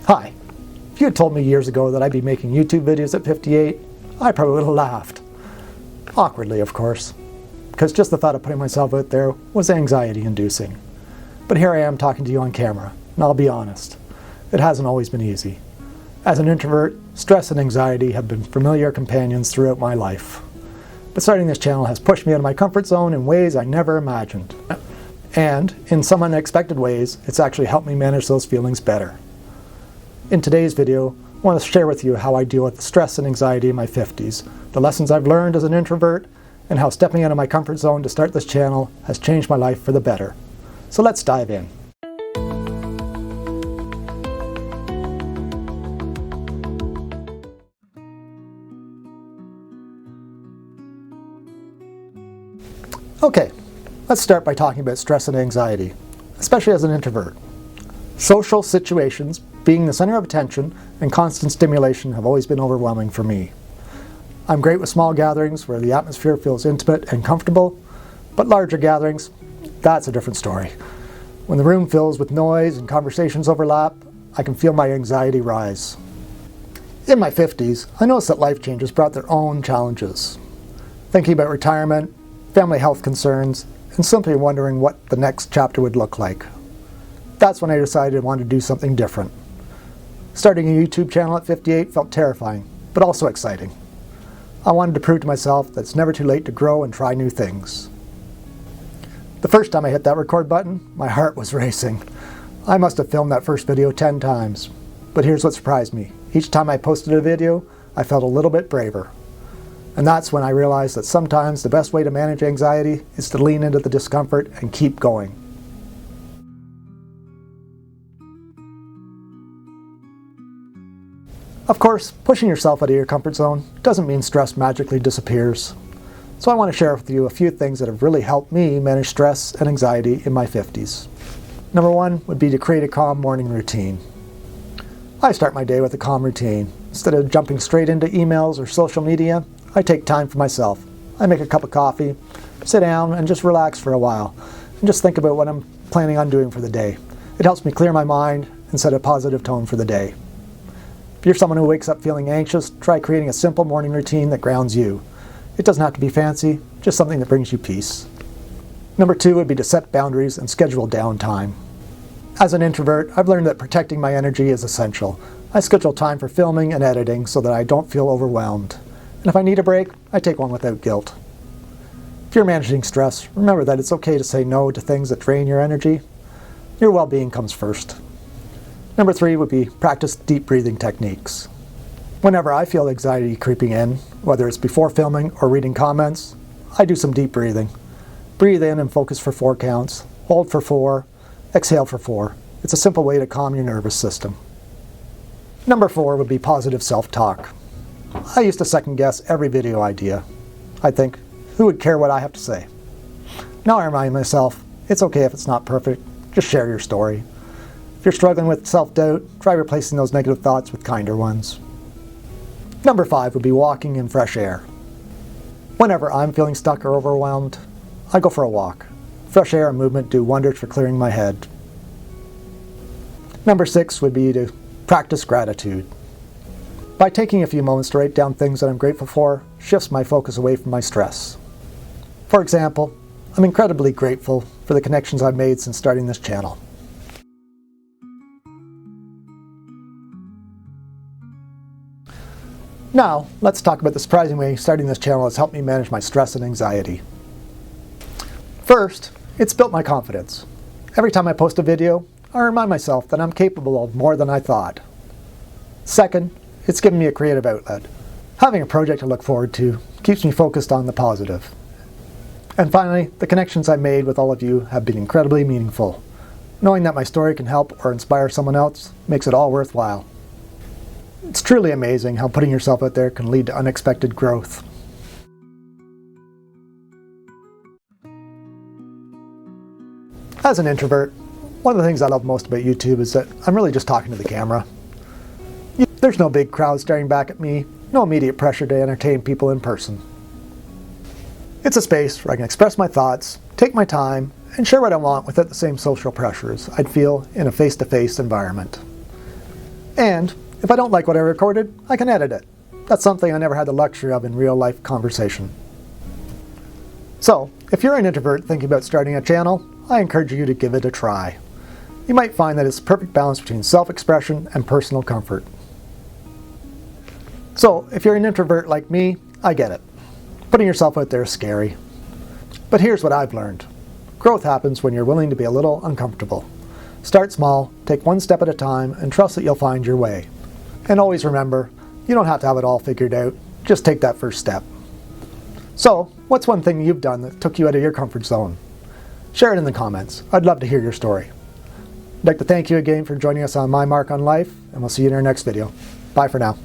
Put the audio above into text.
Hi. If you had told me years ago that I'd be making YouTube videos at 58, I probably would have laughed. Awkwardly, of course, because just the thought of putting myself out there was anxiety-inducing. But here I am talking to you on camera, and I'll be honest, it hasn't always been easy. As an introvert, stress and anxiety have been familiar companions throughout my life. But starting this channel has pushed me out of my comfort zone in ways I never imagined. And, in some unexpected ways, it's actually helped me manage those feelings better. In today's video, I want to share with you how I deal with the stress and anxiety in my 50s, the lessons I've learned as an introvert, and how stepping out of my comfort zone to start this channel has changed my life for the better. So let's dive in. Okay, let's start by talking about stress and anxiety, especially as an introvert. Social situations, being the center of attention, and constant stimulation have always been overwhelming for me. I'm great with small gatherings where the atmosphere feels intimate and comfortable, but larger gatherings, that's a different story. When the room fills with noise and conversations overlap, I can feel my anxiety rise. In my 50s, I noticed that life changes brought their own challenges. Thinking about retirement, family health concerns, and simply wondering what the next chapter would look like. That's when I decided I wanted to do something different. Starting a YouTube channel at 58 felt terrifying, but also exciting. I wanted to prove to myself that it's never too late to grow and try new things. The first time I hit that record button, my heart was racing. I must have filmed that first video 10 times. But here's what surprised me. Each time I posted a video, I felt a little bit braver. And that's when I realized that sometimes the best way to manage anxiety is to lean into the discomfort and keep going. Of course, pushing yourself out of your comfort zone doesn't mean stress magically disappears. So I want to share with you a few things that have really helped me manage stress and anxiety in my 50s. Number one would be to create a calm morning routine. I start my day with a calm routine. Instead of jumping straight into emails or social media, I take time for myself. I make a cup of coffee, sit down, and just relax for a while, and just think about what I'm planning on doing for the day. It helps me clear my mind and set a positive tone for the day. If you're someone who wakes up feeling anxious, try creating a simple morning routine that grounds you. It doesn't have to be fancy, just something that brings you peace. Number two would be to set boundaries and schedule downtime. As an introvert, I've learned that protecting my energy is essential. I schedule time for filming and editing so that I don't feel overwhelmed. And if I need a break, I take one without guilt. If you're managing stress, remember that it's okay to say no to things that drain your energy. Your well-being comes first. Number three would be practice deep breathing techniques. Whenever I feel anxiety creeping in, whether it's before filming or reading comments, I do some deep breathing. Breathe in and focus for 4 counts, hold for 4, exhale for 4. It's a simple way to calm your nervous system. Number 4 would be positive self-talk. I used to second guess every video idea. I'd think, who would care what I have to say? Now I remind myself, it's okay if it's not perfect, just share your story. If you're struggling with self-doubt, try replacing those negative thoughts with kinder ones. Number 5 would be walking in fresh air. Whenever I'm feeling stuck or overwhelmed, I go for a walk. Fresh air and movement do wonders for clearing my head. Number 6 would be to practice gratitude. By taking a few moments to write down things that I'm grateful for, shifts my focus away from my stress. For example, I'm incredibly grateful for the connections I've made since starting this channel. Now, let's talk about the surprising way starting this channel has helped me manage my stress and anxiety. First, it's built my confidence. Every time I post a video, I remind myself that I'm capable of more than I thought. Second, it's given me a creative outlet. Having a project to look forward to keeps me focused on the positive. And finally, the connections I've made with all of you have been incredibly meaningful. Knowing that my story can help or inspire someone else makes it all worthwhile. It's truly amazing how putting yourself out there can lead to unexpected growth. As an introvert, one of the things I love most about YouTube is that I'm really just talking to the camera. There's no big crowd staring back at me, no immediate pressure to entertain people in person. It's a space where I can express my thoughts, take my time, and share what I want without the same social pressures I'd feel in a face-to-face environment. And if I don't like what I recorded, I can edit it. That's something I never had the luxury of in real-life conversation. So, if you're an introvert thinking about starting a channel, I encourage you to give it a try. You might find that it's a perfect balance between self-expression and personal comfort. So, if you're an introvert like me, I get it. Putting yourself out there is scary. But here's what I've learned. Growth happens when you're willing to be a little uncomfortable. Start small, take one step at a time, and trust that you'll find your way. And always remember, you don't have to have it all figured out. Just take that first step. So, what's one thing you've done that took you out of your comfort zone? Share it in the comments. I'd love to hear your story. I'd like to thank you again for joining us on My Mark on Life, and we'll see you in our next video. Bye for now.